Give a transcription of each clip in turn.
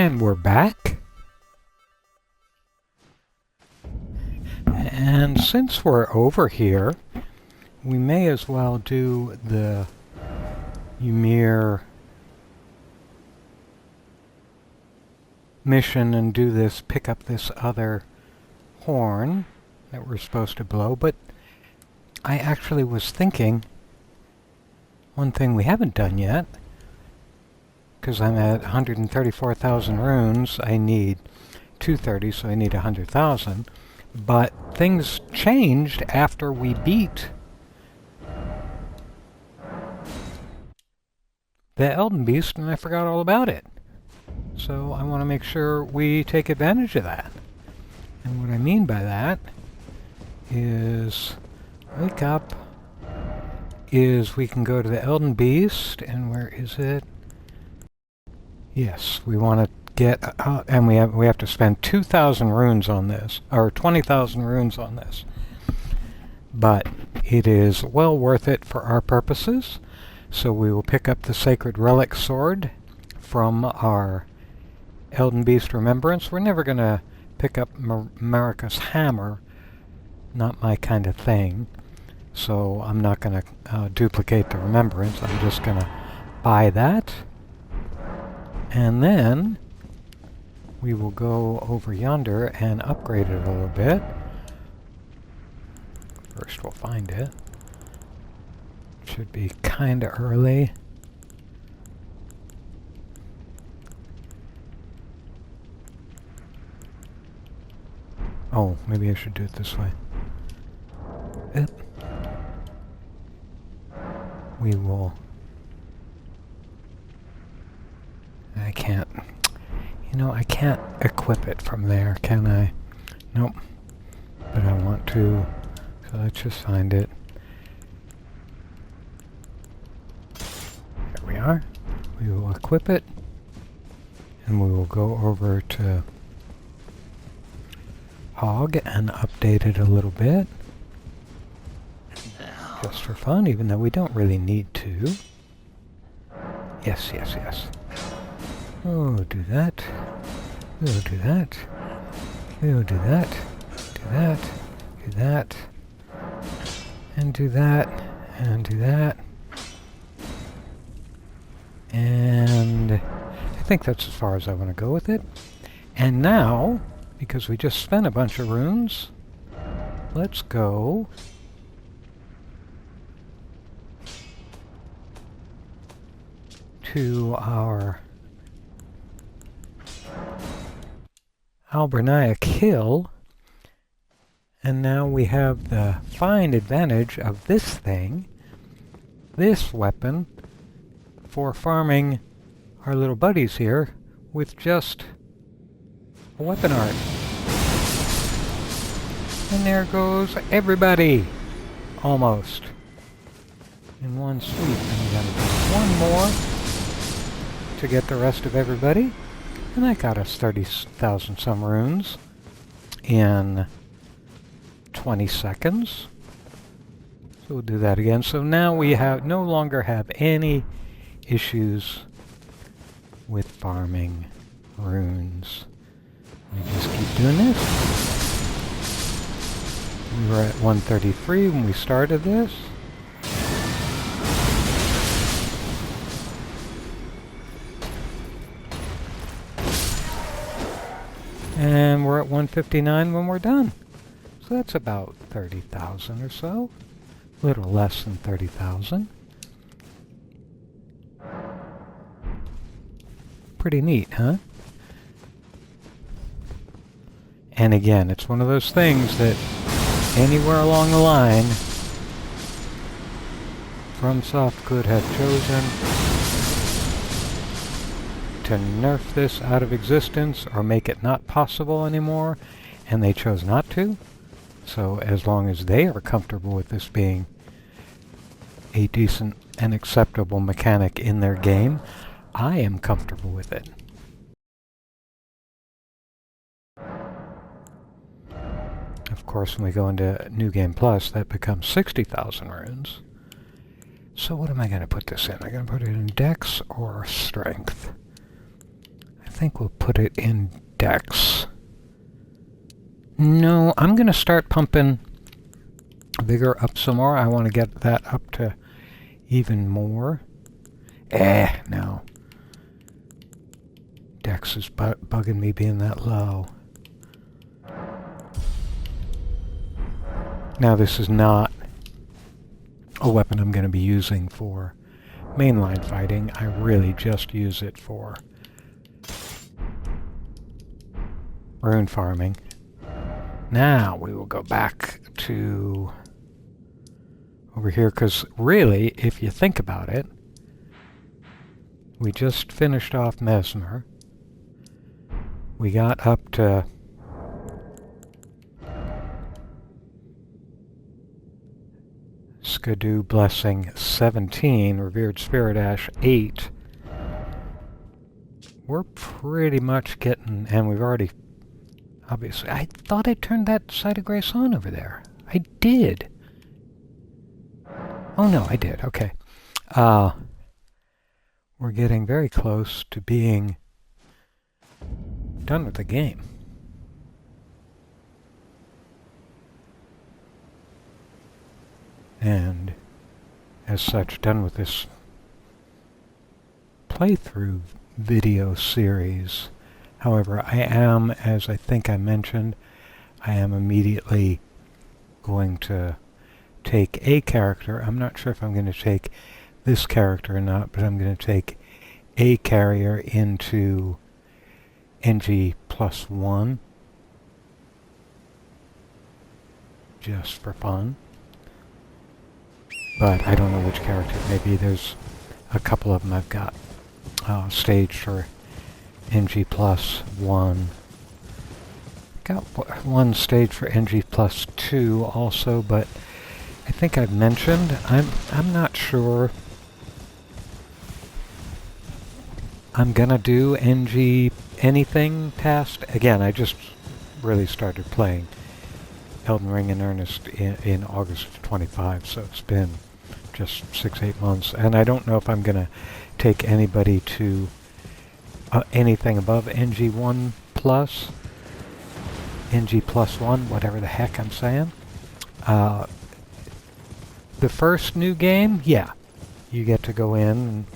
And we're back. And since we're over here, we may as well do the Ymir mission and do this, pick up this other horn that we're supposed to blow. But I actually was thinking one thing we haven't done yet, because I'm at 134,000 runes. I need 230, so I need 100,000. But things changed after we beat the Elden Beast, and I forgot all about it. So I want to make sure we take advantage of that. And what I mean by that is, wake up, is we can go to the Elden Beast, and where is it? Yes, we want to get, and we have to spend 2,000 runes on this, or 20,000 runes on this. But it is well worth it for our purposes. So we will pick up the Sacred Relic Sword from our Elden Beast Remembrance. We're never going to pick up Marika's Hammer. Not my kind of thing. So I'm not going to duplicate the Remembrance. I'm just going to buy that. And then we will go over yonder and upgrade it a little bit. First we'll find it. Should be kind of early. Oh, maybe I should do it this way. Yep. We will... I can't... You know, I can't equip it from there, can I? Nope. But I want to, so let's just find it. There we are. We will equip it, and we will go over to Hog and update it a little bit. Just for fun, even though we don't really need to. Yes, yes, yes. Oh, do that. We'll do that. We'll do that. Do that. Do that. And do that. And do that. And I think that's as far as I want to go with it. And now, because we just spent a bunch of runes, let's go to our Alberniac Hill, and now we have the fine advantage of this thing, this weapon, for farming our little buddies here with just a weapon art. And there goes everybody! Almost. In one sweep. And we gotta do one more to get the rest of everybody. And that got us 30,000 some runes in 20 seconds. So we'll do that again. So now we no longer have any issues with farming runes. We just keep doing this. We were at 133 when we started this. And we're at 159 when we're done. So that's about 30,000 or so. A little less than 30,000. Pretty neat, huh? And again, it's one of those things that anywhere along the line, FromSoft could have chosen to nerf this out of existence or make it not possible anymore, and they chose not to. So as long as they are comfortable with this being a decent and acceptable mechanic in their game, I am comfortable with it. Of course, when we go into New Game Plus, that becomes 60,000 runes. So what am I going to put this in? Am I going to put it in Dex or Strength? I think we'll put it in Dex. No, I'm going to start pumping Vigor up some more. I want to get that up to even more. No. Dex is bugging me being that low. Now, this is not a weapon I'm going to be using for mainline fighting. I really just use it for rune farming. Now we will go back to over here, because really, if you think about it, we just finished off Mesmer. We got up to Skidoo Blessing 17, Revered Spirit Ash 8. We're pretty much getting, and we've already, obviously, I thought I turned that Site of Grace on over there. I did. Oh no, I did, okay. We're getting very close to being done with the game. And as such, done with this playthrough video series. However, I am, as I think I mentioned, I am immediately going to take a character. I'm not sure if I'm going to take this character or not, but I'm going to take a carrier into NG+1 just for fun. But I don't know which character it may be. There's a couple of them I've got staged for NG+1. Got one stage for NG+2 also, but I think I've mentioned, I'm not sure I'm gonna do NG anything past. Again, I just really started playing Elden Ring in earnest in August of 25, so it's been just 6-8 months, and I don't know if I'm gonna take anybody to anything above NG1 plus, NG+1, whatever the heck I'm saying. The first new game, yeah, you get to go in and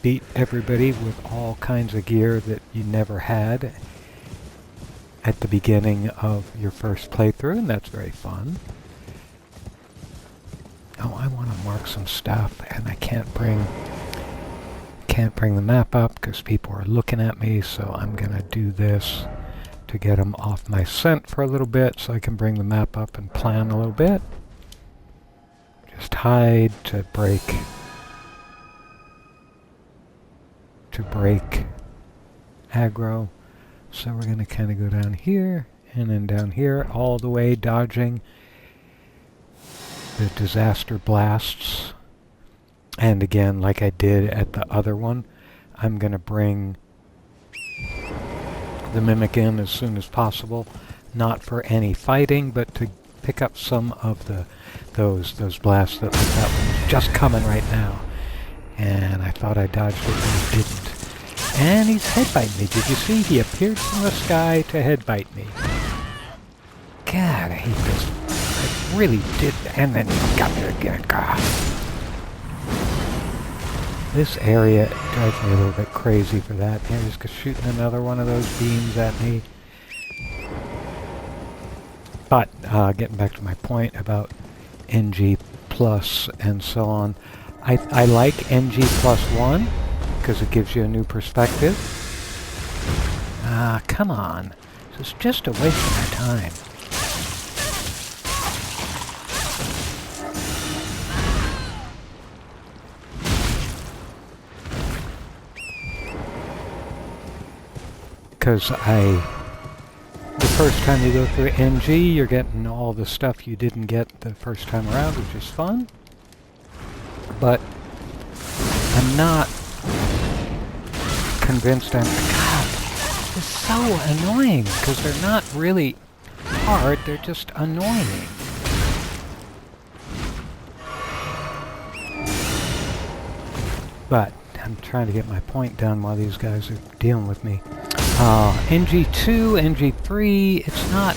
beat everybody with all kinds of gear that you never had at the beginning of your first playthrough, and that's very fun. Oh, I want to mark some stuff, and I can't bring the map up because people are looking at me, so I'm gonna do this to get them off my scent for a little bit so I can bring the map up and plan a little bit. Just hide to break aggro. So we're going to kind of go down here and then down here, all the way dodging the disaster blasts. And again, like I did at the other one, I'm going to bring the Mimic in as soon as possible, not for any fighting, but to pick up some of those blasts that that one's just coming right now. And I thought I dodged it, but I didn't. And he's headbutting me. Did you see? He appeared from the sky to headbite me. God, I hate this. I really did. And then he got there again. God. This area drives me a little bit crazy for that. Yeah, he's just shooting another one of those beams at me. But getting back to my point about NG plus and so on, I like NG+1 because it gives you a new perspective. Come on. This is just a waste of my time. Because the first time you go through NG, you're getting all the stuff you didn't get the first time around, which is fun. But I'm not convinced God, this is so annoying, because they're not really hard, they're just annoying. But I'm trying to get my point done while these guys are dealing with me. NG2, NG3, it's not...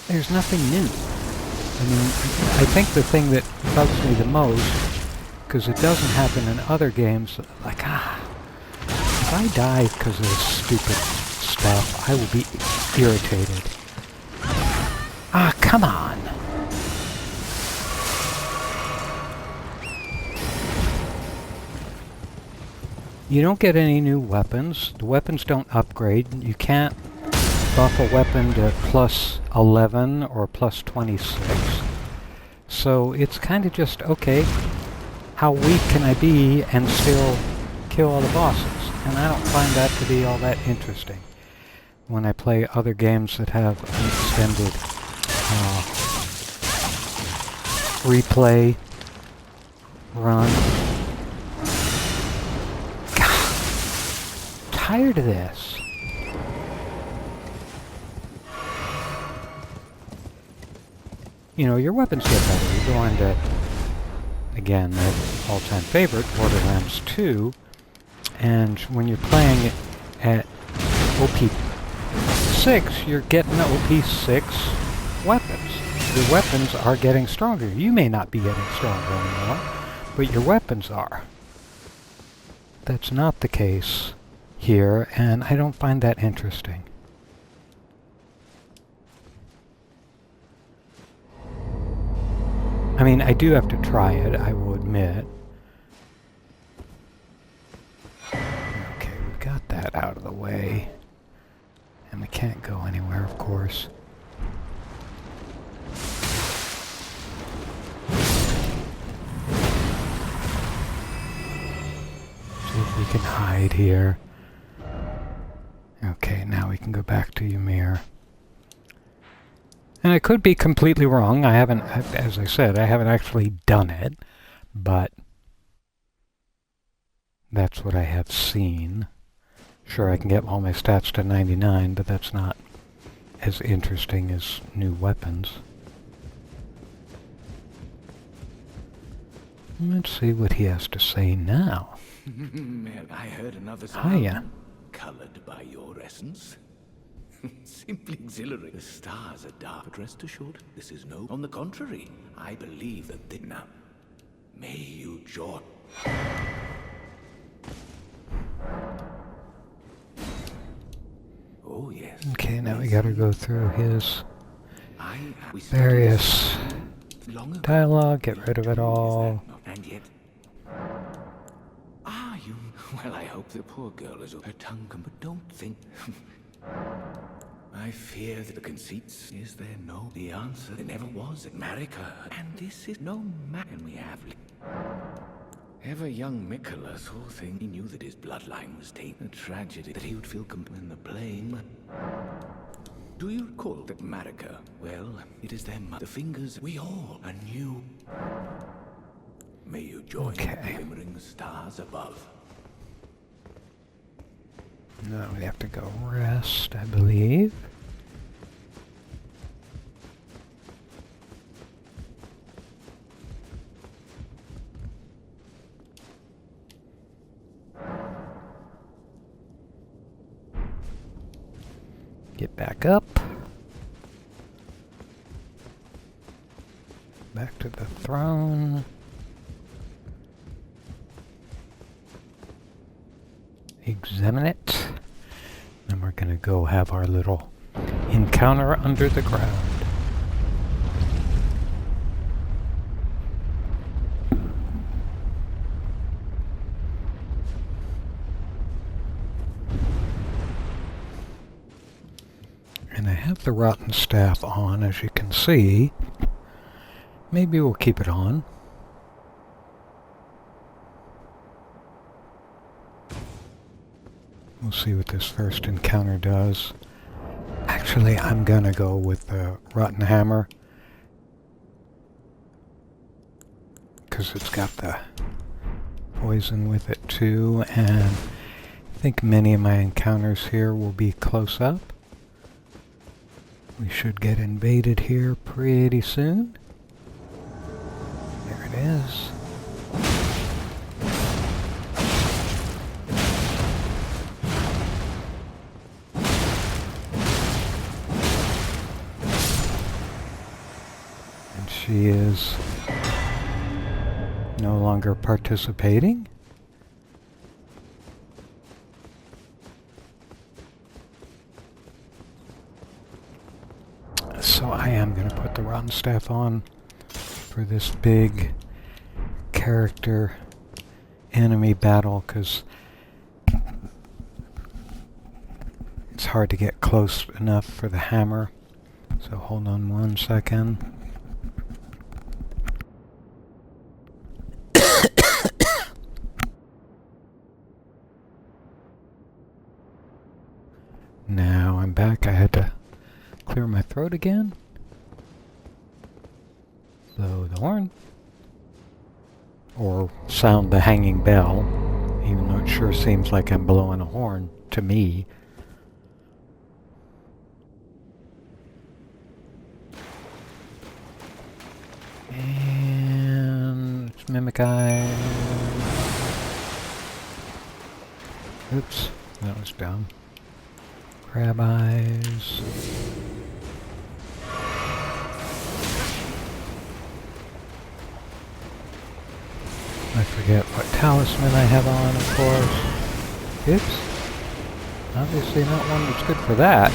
There's nothing new. I mean, I think the thing that bugs me the most, because it doesn't happen in other games, like, if I die because of this stupid stuff, I will be irritated. Come on! You don't get any new weapons. The weapons don't upgrade. You can't buff a weapon to plus 11 or plus 26. So it's kind of just, okay, how weak can I be and still kill all the bosses? And I don't find that to be all that interesting when I play other games that have an extended replay run. Tired of this. You know, your weapons get better. You go into, again, my all-time favorite, Borderlands 2, and when you're playing it at OP6, you're getting OP6 weapons. Your weapons are getting stronger. You may not be getting stronger anymore, but your weapons are. That's not the case here, and I don't find that interesting. I mean, I do have to try it, I will admit. Okay, we've got that out of the way. And we can't go anywhere, of course. See if we can hide here. Okay, now we can go back to Ymir. And I could be completely wrong. I haven't, as I said, I haven't actually done it, but that's what I have seen. Sure, I can get all my stats to 99, but that's not as interesting as new weapons. Let's see what he has to say now. I heard another sound. Hiya. Colored by your essence. Simply exhilarating. The stars are dark, but rest assured, this is no... On the contrary, I believe that they... Now, may you join... Oh, yes. Okay, now we gotta go through his various dialogue, get rid of it all. And yet... you... Well, I hope the poor girl is... Her tongue can... But don't think... I fear that the conceits... Is there no... The answer... There never was at Marika. And this is no man we have... Ever young Mikola saw things. He knew that his bloodline was taken. A tragedy that he would feel in the blame. Do you recall that Marika? Well, it is their mother. The fingers... We all anew. May you join the glimmering stars above. Now we have to go rest, I believe. Get back up. Back to the throne. Examine it. Then we're gonna go have our little encounter under the ground. And I have the rotten staff on, as you can see. Maybe we'll keep it on. We'll see what this first encounter does. Actually, I'm gonna go with the rotten hammer, because it's got the poison with it too, and I think many of my encounters here will be close up. We should get invaded here pretty soon. There it is. She is no longer participating. So I am going to put the rotten staff on for this big character enemy battle, because it's hard to get close enough for the hammer. So hold on 1 second. Now I'm back. I had to clear my throat again. So the horn. Or sound the hanging bell, even though it sure seems like I'm blowing a horn to me. And mimic eye. Oops, that was dumb. Crab eyes. I forget what talisman I have on, of course. Oops. Obviously not one that's good for that.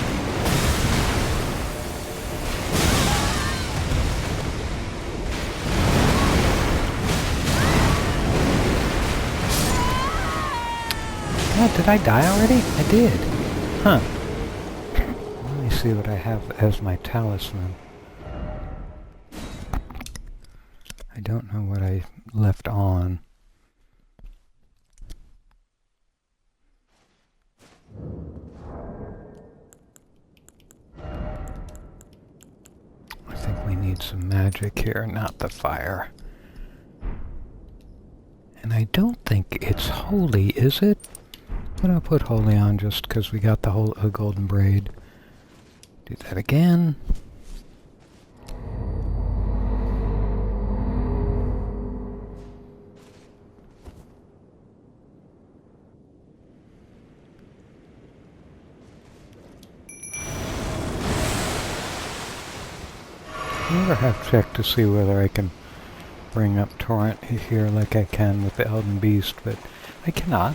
Oh, did I die already? I did. Huh. Let me see what I have as my talisman. I don't know what I left on. I think we need some magic here, not the fire. And I don't think it's holy, is it? But I'll put holy on just because we got the whole golden braid. Do that again. I never have checked to see whether I can bring up torrent here like I can with the Elden Beast, but I cannot.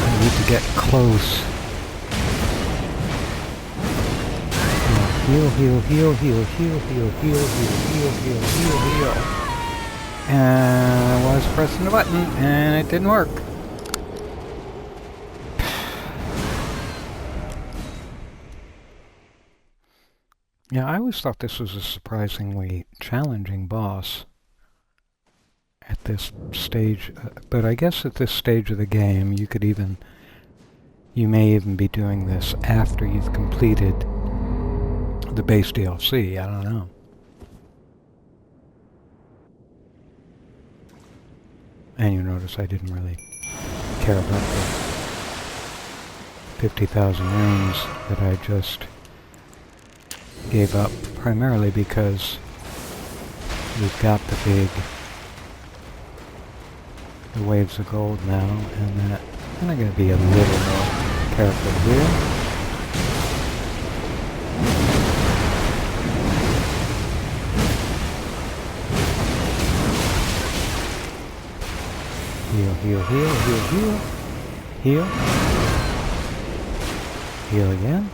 I need to get close. Heal, heal, heal, heal, heal, heal, heal, heal, heal, heal, heal. And I was pressing the button, and it didn't work. Yeah, I always thought this was a surprisingly challenging boss at this stage, but I guess at this stage of the game, you may even be doing this after you've completed the base DLC, I don't know. And you notice I didn't really care about the 50,000 runes that I just gave up, primarily because we've got the waves of gold now, and that I'm going to be a little more careful here. Heal, heal, heal, heal, heal. Heal. Heal again.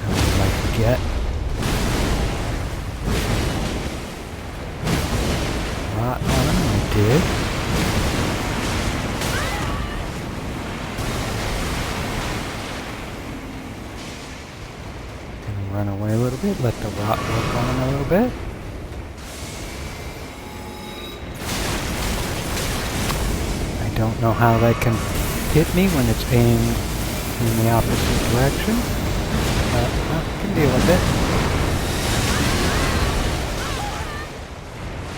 I would like to get. Rot on him, I did. Gonna run away a little bit, let the rot work on him a little bit. Don't know how that can hit me when it's aimed in the opposite direction, but I can deal with it.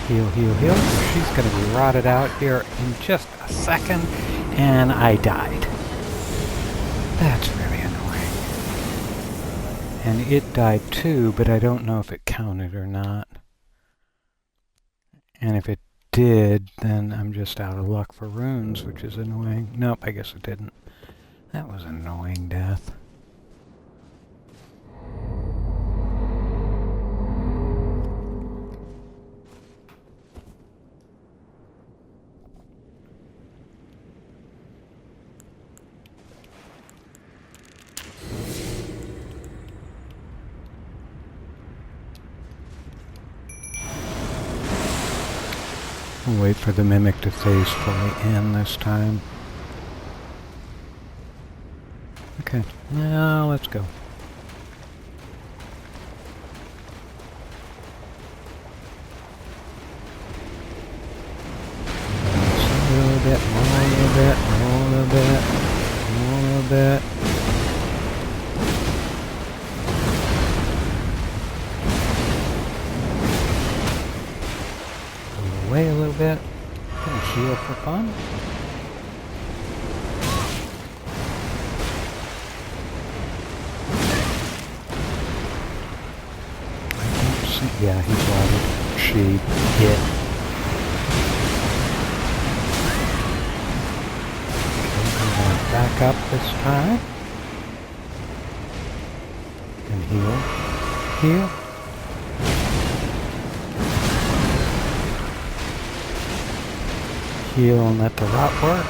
Heal, heal, heal. She's going to be rotted out here in just a second, and I died. That's really annoying. And it died too, but I don't know if it counted or not. And if it did, then I'm just out of luck for runes, which is annoying. Nope, I guess it didn't. That was an annoying death. We'll wait for the mimic to phase fully in this time. Okay, now let's go. A little bit, more a little bit, more a little bit, more a little bit. Away a little bit. Gonna heal for fun. Yeah, he brought it. She, it. Okay, back up this time. And heal. Heal. Heal and let the rot work.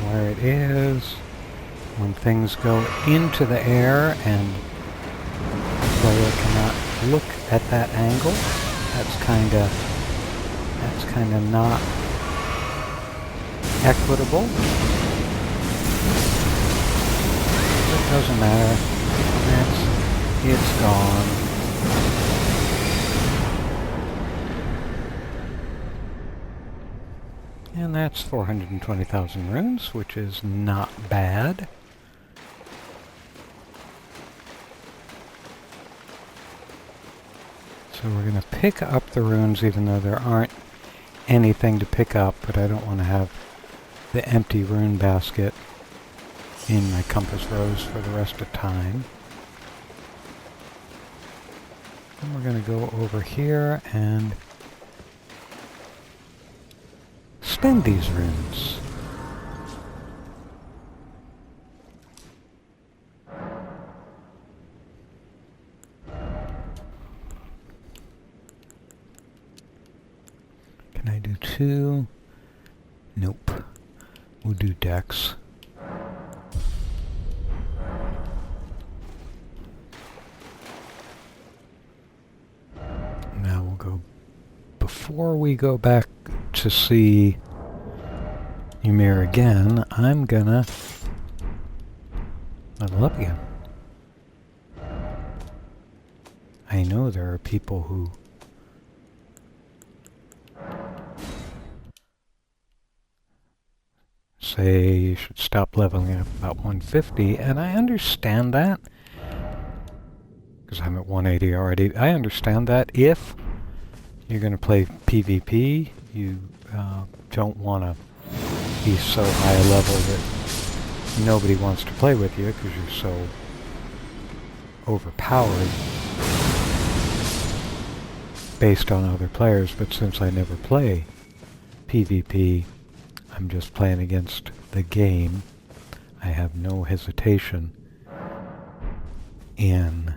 Where it is when things go into the air and the player cannot look at that angle. That's kinda not equitable. It doesn't matter. It's gone. And that's 420,000 runes, which is not bad. So we're going to pick up the runes even though there aren't anything to pick up, but I don't want to have the empty rune basket in my compass rose for the rest of time. And we're going to go over here and spend these runes. Can I do 2? Nope. We'll do dex. Now we'll go, before we go back to see Ymir again, I'm gonna level up again. I know there are people who say you should stop leveling up about 150, and I understand that, because I'm at 180 already. I understand that if you're going to play PvP, you don't want to be so high level that nobody wants to play with you because you're so overpowered based on other players. But since I never play PvP, I'm just playing against the game, I have no hesitation in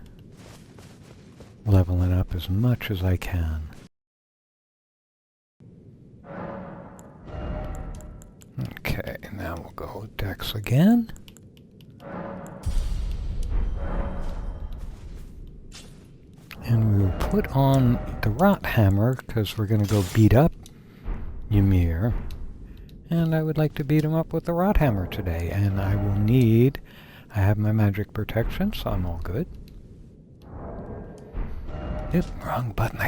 leveling up as much as I can. Okay, now we'll go with Dex again. And we will put on the Rot Hammer, because we're going to go beat up Ymir. And I would like to beat him up with the Rot Hammer today. And I will need... I have my magic protection, so I'm all good. Yep, wrong button.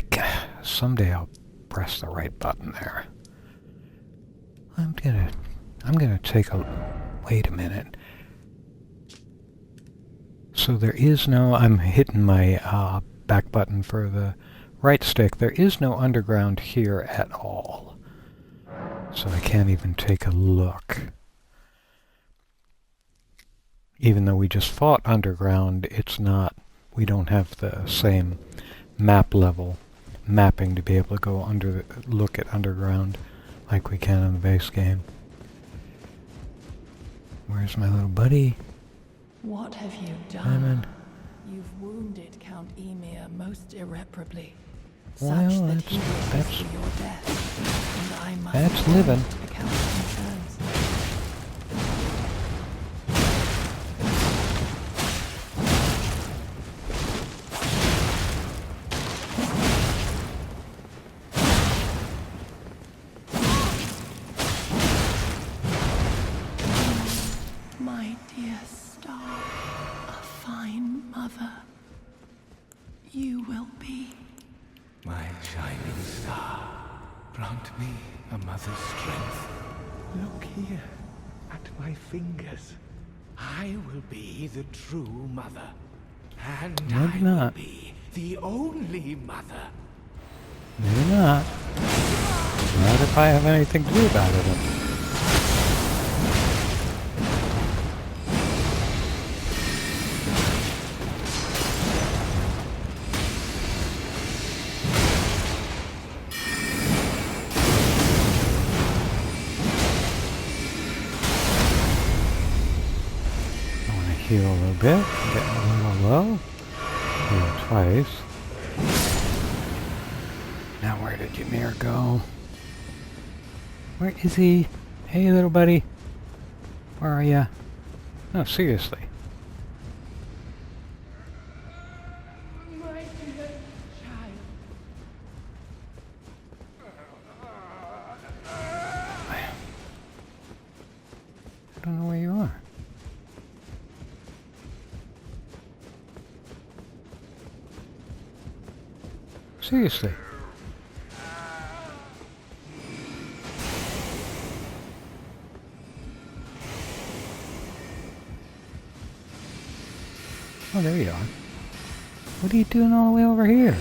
Someday I'll press the right button there. I'm gonna take a... Wait a minute. So there is no... I'm hitting my back button for the right stick. There is no underground here at all. So I can't even take a look. Even though we just fought underground, it's not, we don't have the same map level mapping to be able to go look at underground like we can in the base game. Where's my little buddy? What have you done? Diamond. You've wounded Count Ymir most irreparably. Well, Such that that's- he wishes that's- for your death, and I must That's living. account concerns. My dear star, a fine mother, you will be. My shining star, grant me a mother's strength. Look here, at my fingers. I will be the true mother. And Maybe I not. will be the only mother. Maybe not. Not if I have anything to do about it. I want to heal a little bit. Get a little low. Heal twice. Now where did Ymir go? Where is he? Hey little buddy. Where are ya? No, seriously. My dear child. I don't know where you are. Seriously. Oh, there you are. What are you doing all the way over here?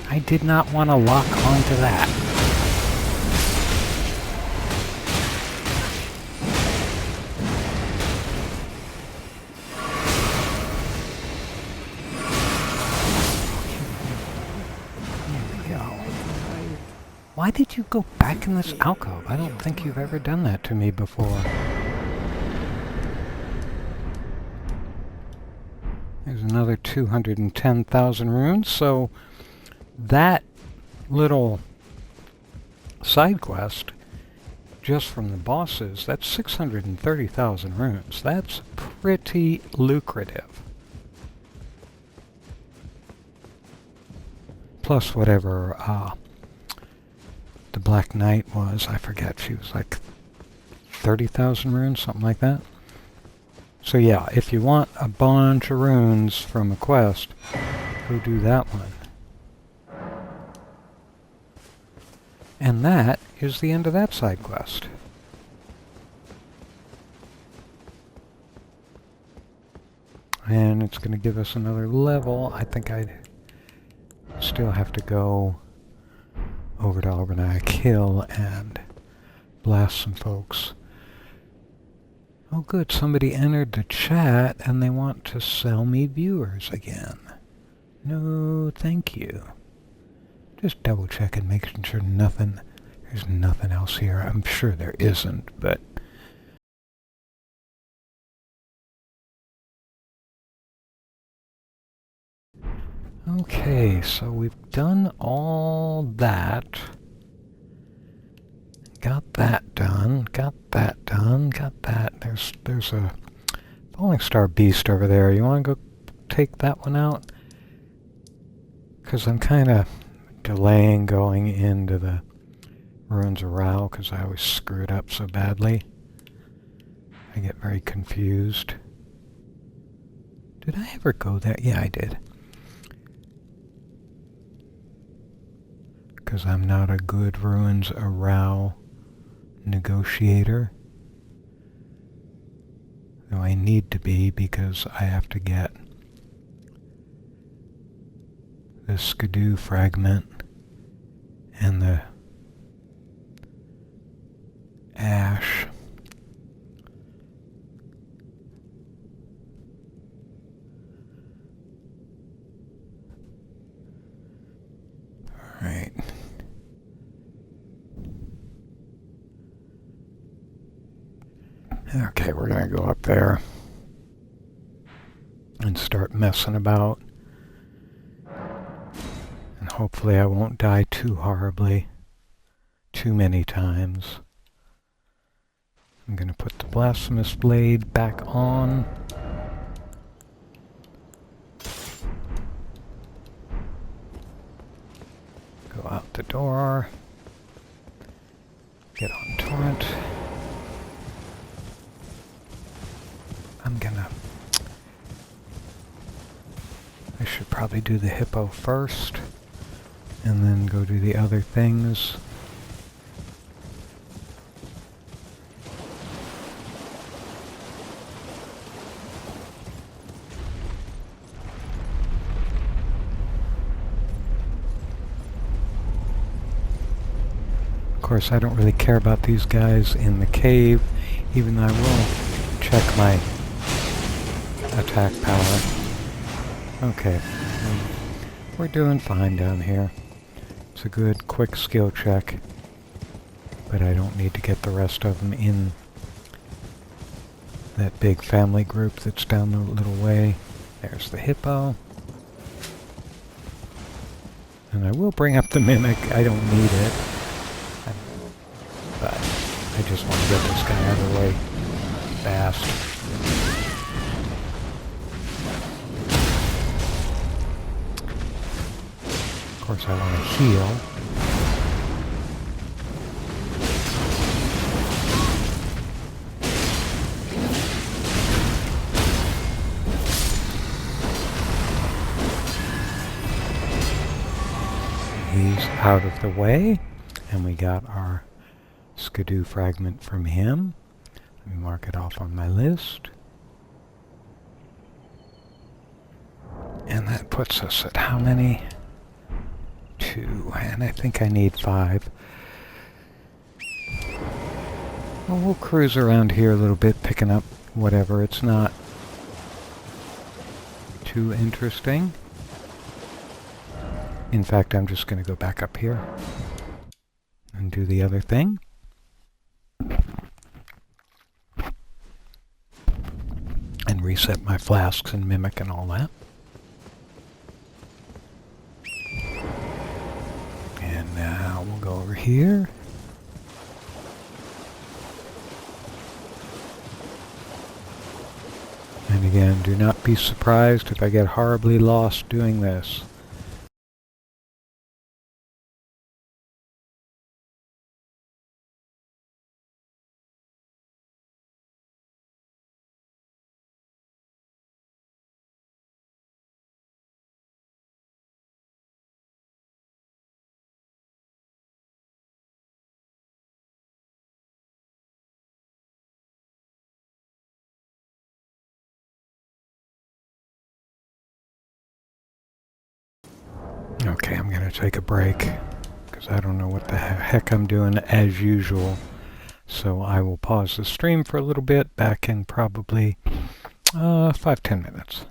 I did not want to lock onto that. There we go. Why did you go back in this alcove? I don't think you've ever done that to me before. There's another 210,000 runes, so that little side quest, just from the bosses, that's 630,000 runes. That's pretty lucrative. Plus whatever the Black Knight was, I forget, she was like 30,000 runes, something like that. So yeah, if you want a bunch of runes from a quest, go do that one. And that is the end of that side quest. And it's going to give us another level. I think I still have to go over to Albernac Hill and blast some folks. Oh good, somebody entered the chat and they want to sell me viewers again. No, thank you. Just double checking, making sure there's nothing else here. I'm sure there isn't, but... Okay, so we've done all that. Got that done, got that done, got that. There's a Falling Star Beast over there. You want to go take that one out? Because I'm kind of delaying going into the Ruins of Rauh because I always screw it up so badly. I get very confused. Did I ever go there? Yeah, I did. Because I'm not a good Ruins of Rauh negotiator. Though I need to be because I have to get the Skidoo fragment and the ash. Alright. Okay, we're gonna go up there and start messing about. And hopefully I won't die too horribly, too many times. I'm gonna put the blasphemous blade back on. Go out the door. Get on torrent. I should probably do the hippo first, and then go do the other things. Of course, I don't really care about these guys in the cave, even though I will check my attack power. Okay, we're doing fine down here. It's a good, quick skill check, but I don't need to get the rest of them in that big family group that's down the little way. There's the hippo. And I will bring up the mimic. I don't need it. But I just want to get this guy out of the way fast. Of course, I want to heal. He's out of the way, and we got our skidoo fragment from him. Let me mark it off on my list. And that puts us at how many? 2, and I think I need 5. Well, we'll cruise around here a little bit, picking up whatever. It's not too interesting. In fact, I'm just going to go back up here and do the other thing. And reset my flasks and mimic and all that. And now we'll go over here. And again, do not be surprised if I get horribly lost doing this. Okay, I'm going to take a break because I don't know what the heck I'm doing as usual. So I will pause the stream for a little bit, back in probably 5-10 minutes.